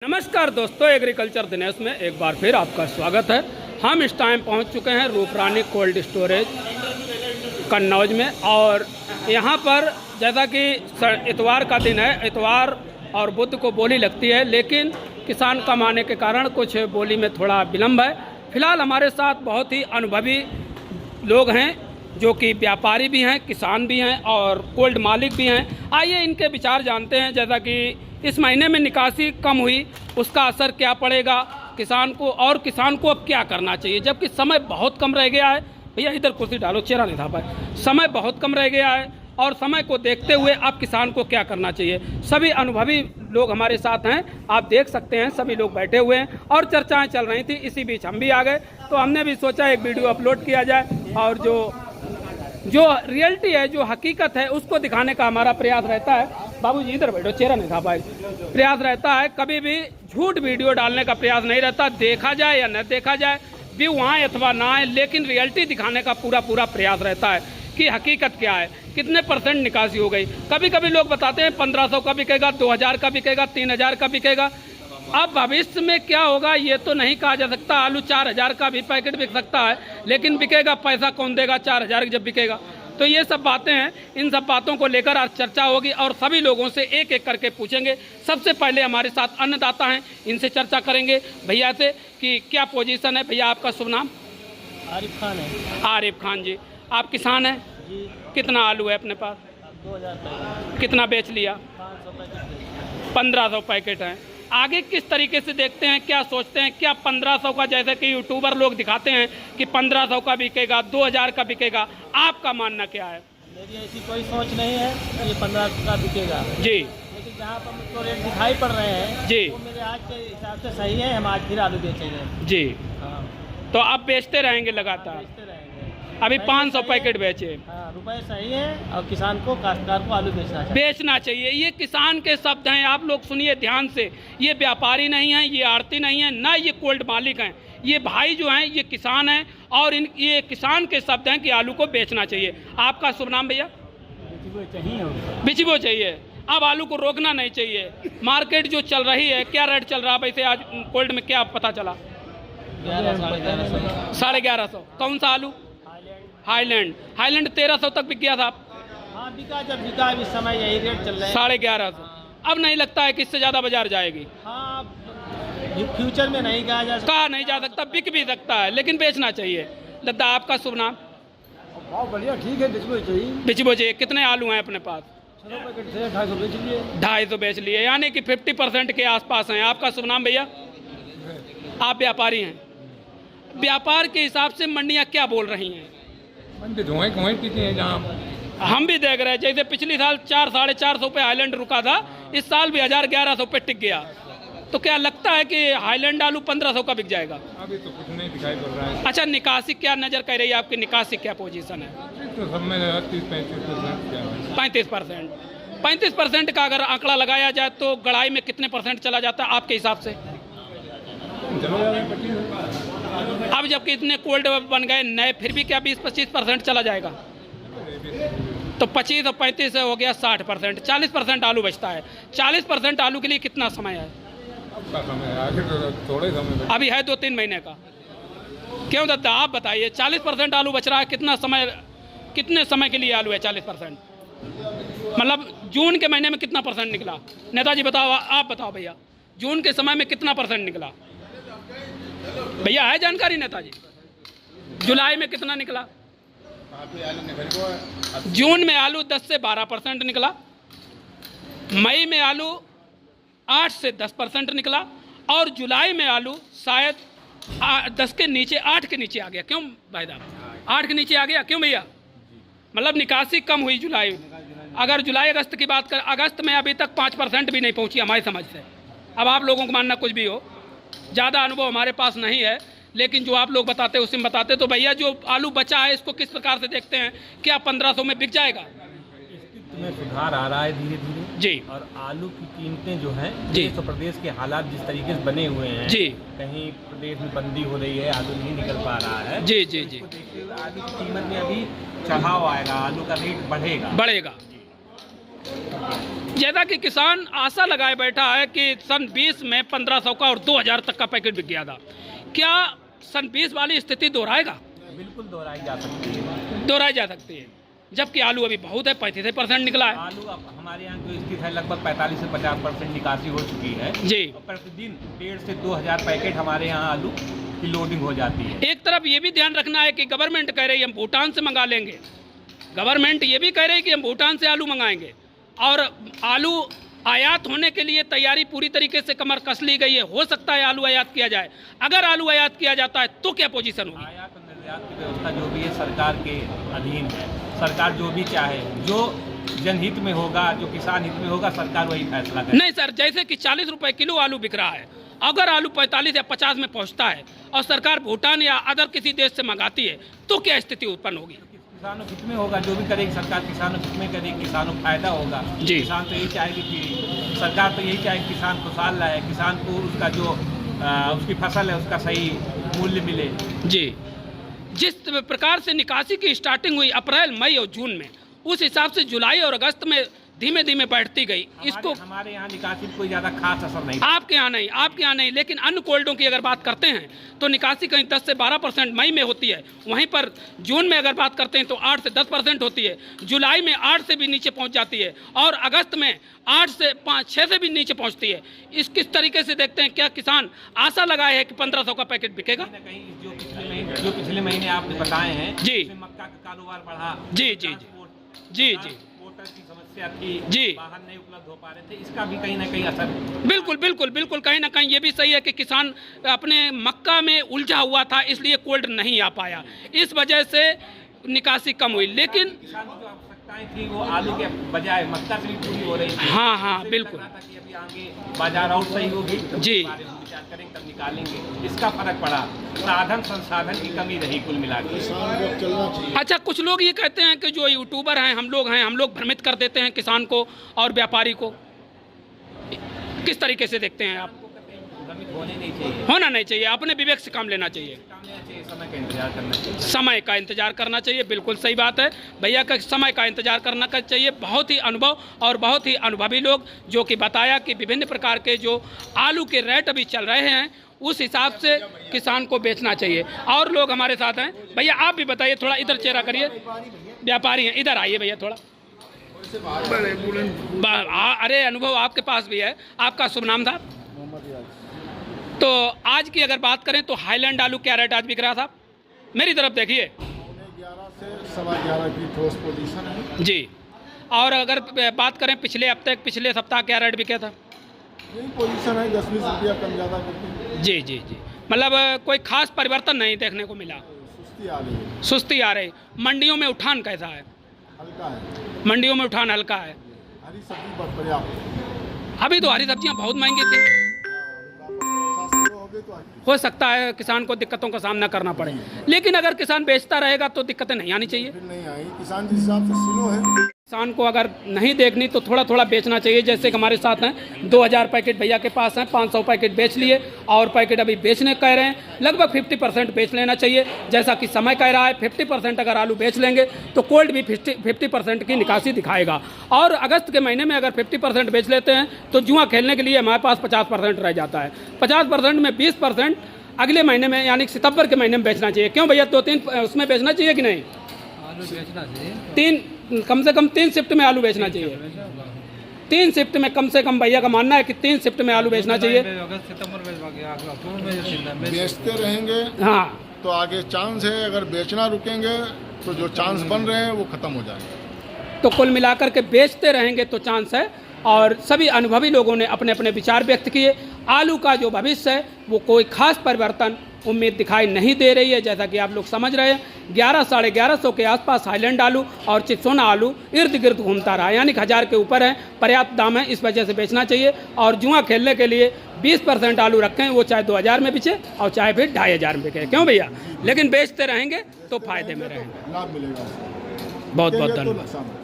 नमस्कार दोस्तों, एग्रीकल्चर दिनेश में एक बार फिर आपका स्वागत है। हम इस टाइम पहुंच चुके हैं रूपरानी कोल्ड स्टोरेज कन्नौज में। और यहां पर जैसा कि इतवार का दिन है, इतवार और बुध को बोली लगती है, लेकिन किसान कम आने के कारण कुछ बोली में थोड़ा विलम्ब है। फिलहाल हमारे साथ बहुत ही अनुभवी लोग हैं जो कि व्यापारी भी हैं, किसान भी हैं और कोल्ड मालिक भी हैं। आइए इनके विचार जानते हैं। जैसा कि इस महीने में निकासी कम हुई, उसका असर क्या पड़ेगा किसान को, और किसान को अब क्या करना चाहिए, जबकि समय बहुत कम रह गया है। भैया इधर कुर्सी डालो, चेहरा नहीं था पाए। समय बहुत कम रह गया है और समय को देखते हुए अब किसान को क्या करना चाहिए। सभी अनुभवी लोग हमारे साथ हैं, आप देख सकते हैं, सभी लोग बैठे हुए हैं और चर्चाएं चल रही थी। इसी बीच हम भी आ गए, तो हमने भी सोचा एक वीडियो अपलोड किया जाए और जो रियलिटी है, जो हकीकत है, उसको दिखाने का हमारा प्रयास रहता है। बाबूजी इधर बैठो, चेहरा नहीं था भाई। प्रयास रहता है, कभी भी झूठ वीडियो डालने का प्रयास नहीं रहता। देखा जाए या न देखा जाए, व्यू आए अथवा ना आए, लेकिन रियलिटी दिखाने का पूरा प्रयास रहता है कि हकीकत क्या है, कितने % निकासी हो गई। कभी कभी लोग बताते हैं 1500 का बिकेगा, 2000 का बिकेगा, 3000 का बिकेगा। अब भविष्य में क्या होगा ये तो नहीं कहा जा सकता। आलू 4000 का भी पैकेट बिक सकता है, लेकिन बिकेगा पैसा कौन देगा 4000 जब बिकेगा। तो ये सब बातें हैं, इन सब बातों को लेकर आज चर्चा होगी और सभी लोगों से एक एक करके पूछेंगे। सबसे पहले हमारे साथ अन्नदाता हैं, इनसे चर्चा करेंगे भैया से कि क्या पोजीशन है। भैया आपका शुभ नाम? आरिफ खान है। आरिफ खान जी, आप किसान हैं जी। कितना आलू है अपने पास? 2000 कितना बेच लिया? 500 पैकेट। 1500 पैकेट हैं। आगे किस तरीके से देखते हैं, क्या सोचते हैं? क्या 1500 का, जैसे कि यूट्यूबर लोग दिखाते हैं कि 1500 का बिकेगा, 2000 का बिकेगा, आपका मानना क्या है? मेरी ऐसी कोई सोच नहीं है कि ये 1500 का बिकेगा जी। लेकिन जहाँ पर मुझको रेट दिखाई पड़ रहे हैं जी, वो मेरे आज के हिसाब से सही है। हम आज फिर आलू बेचेंगे। जी। हाँ, तो आप बेचते रहेंगे लगातार? बेचते रहेंगे। अभी पैसे 500 सही पैकेट है। बेचे। हाँ, रुपए सही है और किसान को, काश्तकार को आलू बेचना चाहिए। बेचना चाहिए, ये किसान के शब्द हैं। आप लोग सुनिए ध्यान से, ये व्यापारी नहीं हैं, ये आड़ती नहीं है, ना ये कोल्ड मालिक हैं। ये भाई जो हैं ये किसान हैं और ये किसान के शब्द हैं कि आलू को बेचना चाहिए। आपका शुभ नाम भैया? बिचिबो चाहिए। अब आलू को रोकना नहीं चाहिए। मार्केट जो चल रही है, क्या रेट चल रहा है वैसे आज कोल्ड में, क्या पता चला? 1150। कौन सा आलू? हाईलैंड 1300 तक बिक गया था। हाँ, बिका जब बिका, इस समय यही रेट चल रहा है 1150। अब नहीं लगता है कि इससे ज़्यादा बाजार जाएगी? हाँ, फ्यूचर में नहीं कहा जा सकता। कहा नहीं जा सकता, बिक भी सकता है, लेकिन बेचना चाहिए। लद्दा आपका शुभ नाम? बहुत बढ़िया, ठीक है, बिचबो चाहिए। बिचिबो चाहिए। कितने आलू हैं अपने पास? 250 बेच लिए। 250 बेच लिए, यानी कि 50% के आसपास हैं। आपका शुभ नाम भैया? आप व्यापारी हैं। व्यापार के हिसाब से मंडियाँ क्या बोल रही हैं? हम भी देख रहे हैं, जैसे पिछली साल 400-450 पे हाईलैंड रुका था, इस साल भी 1100 पे टिक गया। तो क्या लगता है कि हाईलैंड आलू 1500 का बिक जाएगा? अभी तो कुछ नहीं दिखाई पड़ रहा है। अच्छा, निकासी क्या नज़र कर रही है आपकी? निकासी क्या पोजीशन है? तो सब में 35%। 35% का अगर आंकड़ा लगाया जाए तो गड़ाई में कितने % चला जाता है आपके हिसाब से? अब जबकि इतने कोल्ड बन गए नए, फिर भी क्या 20-25% चला जाएगा? तो 25 और 35 से हो गया 60%। 40% आलू बचता है। 40% आलू के लिए कितना समय है? थोड़े समय अभी है 2-3 महीने का। क्यों दादा आप बताइए, 40% आलू बच रहा है, कितने समय के लिए आलू है 40%? मतलब जून के महीने में कितना % निकला? नेताजी बताओ, आप बताओ भैया, जून के समय में कितना % निकला? भैया है जानकारी नेताजी? जुलाई में कितना निकला? जून में आलू 10 से 12% निकला। मई में आलू 8 से 10% निकला और जुलाई में आलू शायद 10 के नीचे, 8 के नीचे आ गया। क्यों भाई साहब? 8 के नीचे आ गया क्यों भैया? मतलब निकासी कम हुई जुलाई। अगर जुलाई अगस्त की बात करें, अगस्त में अभी तक 5% भी नहीं पहुंची हमारी समझ से। अब आप लोगों को मानना कुछ भी हो, ज़्यादा अनुभव हमारे पास नहीं है, लेकिन जो आप लोग बताते हैं उसी में बताते। तो भैया जो आलू बचा है इसको किस प्रकार से देखते हैं? क्या 1500 में बिक जाएगा? में सुधार आ रहा है धीरे धीरे जी। और आलू की कीमतें जो हैं जी। देश और प्रदेश के हालात जिस तरीके से बने हुए हैं जी। कहीं प्रदेश में बंदी हो रही है, आलू नहीं निकल पा रहा है। जी जी जी। इसको देखते हुए आलू की कीमत में अभी चढ़ाव आएगा, आलू का रेट बढ़ेगा। जैसा कि किसान आशा लगाए बैठा है कि सन 20 में 1500 का और 2000 तक का पैकेट बिक गया था, क्या सन 20 वाली स्थिति दोहराएगा? बिल्कुल दोहराई जा सकती है। दोहराई जा सकती है, जबकि आलू अभी बहुत है, 35% निकला है। आलू अब हमारे यहाँ जो स्थिति है लगभग 45 से 50% निकासी हो चुकी है जी। और प्रतिदिन 1,500 से 2,000 पैकेट हमारे यहाँ आलू की लोडिंग हो जाती है। एक तरफ ये भी ध्यान रखना है कि गवर्नमेंट कह रही है हम भूटान से मंगा लेंगे, गवर्नमेंट ये भी कह रही है कि हम भूटान से आलू मंगाएंगे, और आलू आयात होने के लिए तैयारी पूरी तरीके से कमर कस ली गई है। हो सकता है आलू आयात किया जाए। अगर आलू आयात किया जाता है तो क्या पोजीशन होगी? आयात और निर्यात की व्यवस्था जो भी है सरकार के अधीन है। सरकार जो भी चाहे, जो जनहित में होगा, जो किसान हित में होगा, सरकार वही फैसला करे। नहीं सर, जैसे कि 40 रुपए किलो आलू बिक रहा है, अगर आलू 45 या 50 में पहुंचता है और सरकार भूटान या अदर किसी देश से मंगाती है तो क्या स्थिति उत्पन्न होगी? किसानों हित में होगा, जो भी करेगी सरकार किसानों हित में करेगी, किसानों को फायदा होगा। जी। किसान तो यही चाहेगी कि सरकार तो यही चाहेगी किसान खुशहाल रहे, किसान को उसका जो उसकी फसल है उसका सही मूल्य मिले। जी, जिस प्रकार से निकासी की स्टार्टिंग हुई अप्रैल, मई और जून में, उस हिसाब से जुलाई और अगस्त में धीमे धीमे बढ़ती गई। इसको हमारे यहाँ निकासी कोई ज़्यादा खास असर नहीं। आपके यहाँ नहीं, लेकिन अन्य कोल्डों की अगर बात करते हैं तो निकासी कहीं 10 से 12% मई में होती है। वहीं पर जून में अगर बात करते हैं तो 8 से 10% होती है, जुलाई में 8 से भी नीचे पहुंच जाती है, और अगस्त में 8 से 5-6 से भी नीचे पहुंचती है। इस किस तरीके से देखते हैं, क्या किसान आशा लगाए है कि 1500 का पैकेट बिकेगा? कहीं जो पिछले महीने आपने बताए हैं जी। मक्का का कारोबार बढ़ा, जी, पोर्टल की समस्या थी जी, वाहन नहीं उपलब्ध हो पा रहे थे, इसका भी कहीं ना कहीं असर। बिल्कुल कहीं ना कहीं ये भी सही है कि किसान अपने मक्का में उलझा हुआ था, इसलिए कोल्ड नहीं आ पाया, इस वजह से निकासी कम हुई। लेकिन किसान की जो आवश्यकताएं थी वो आलू के बजाय मक्का से भी पूरी हो रही थी। हाँ, बिल्कुल। कि अभी आगे बाजार और सही होगी जी, विचार करेंगे तब निकालेंगे। इसका फर्क पड़ा, साधन संसाधन की कमी रही कुल मिलाकर। अच्छा, कुछ लोग ये कहते हैं कि जो यूट्यूबर हैं, हम लोग भ्रमित कर देते हैं किसान को और व्यापारी को। किस तरीके से देखते हैं आप? भ्रमित होना नहीं चाहिए, अपने विवेक से काम लेना चाहिए, समय का इंतजार करना चाहिए। समय का इंतजार करना चाहिए, बिल्कुल सही बात है भैया का, समय का इंतजार करना चाहिए। बहुत ही अनुभव और बहुत ही अनुभवी लोग जो कि बताया कि विभिन्न प्रकार के जो आलू के रेट अभी चल रहे हैं उस हिसाब से किसान को बेचना चाहिए। और लोग हमारे साथ हैं। भैया आप भी बताइए, थोड़ा इधर चेहरा करिए, व्यापारी हैं, इधर आइए भैया थोड़ा। अरे अनुभव आपके पास भी है, आपका शुभ नाम था? तो आज की अगर बात करें तो हाईलैंड आलू क्या रेट आज बिक रहा था? मेरी तरफ देखिए, 11 से 11.25 की ठोस पोजीशन है जी। और अगर बात करें पिछले हफ्ते, पिछले सप्ताह क्या रेट बिका था? यही पोजीशन है, 10-20 रुपया कम ज़्यादा करके। जी, मतलब कोई खास परिवर्तन नहीं देखने को मिला, सुस्ती आ रही। मंडियों में उठान कैसा है? हल्का है, मंडियों में उठान हल्का है। हरी सब्जी पर्याप्त। अभी तो हरी सब्जियां बहुत महंगी थी, हो सकता है किसान को दिक्कतों का सामना करना पड़े, लेकिन अगर किसान बेचता रहेगा तो दिक्कतें नहीं आनी चाहिए। फिर नहीं आई, किसान जिस हिसाब से स्लो है। किसान को अगर नहीं देखनी तो थोड़ा थोड़ा बेचना चाहिए। जैसे कि हमारे साथ हैं, 2000 पैकेट भैया के पास हैं, 500 पैकेट बेच लिए और पैकेट अभी बेचने कह रहे हैं। लगभग 50% बेच लेना चाहिए, जैसा कि समय कह रहा है। 50% अगर आलू बेच लेंगे तो कोल्ड भी 50% की निकासी दिखाएगा। और अगस्त के महीने में अगर 50% बेच लेते हैं तो जुआ खेलने के लिए हमारे पास 50% रह जाता है। 50% में 20% अगले महीने में यानी सितंबर के महीने में बेचना चाहिए। क्यों भैया, 2-3 उसमें बेचना चाहिए कि नहीं? आलू बेचना चाहिए, कम से कम 3 शिफ्ट में आलू बेचना चाहिए। 3 शिफ्ट में कम से कम भैया का मानना है कि 3 शिफ्ट में आलू बेचना चाहिए। बेचते रहेंगे हाँ, तो आगे चांस है, अगर बेचना रुकेंगे तो जो चांस बन रहे हैं वो खत्म हो जाएंगे। तो कुल मिलाकर के बेचते रहेंगे तो चांस है। और सभी अनुभवी लोगों ने अपने अपने विचार व्यक्त किए। आलू का जो भविष्य है वो कोई खास परिवर्तन उम्मीद दिखाई नहीं दे रही है। जैसा कि आप लोग समझ रहे हैं, 1100 - 1150 के आसपास हाईलैंड आलू और चिप्सोना आलू इर्द गिर्द घूमता रहा, यानी 1000 के ऊपर है। पर्याप्त दाम है, इस वजह से बेचना चाहिए। और जुआ खेलने के लिए 20% आलू रखें, वो चाहे 2000 में बिके और चाहे फिर 2500 में बिके। क्यों भैया? लेकिन बेचते रहेंगे तो फायदे में रहेंगे। लाभ मिलेगा, बहुत बहुत धन्यवाद।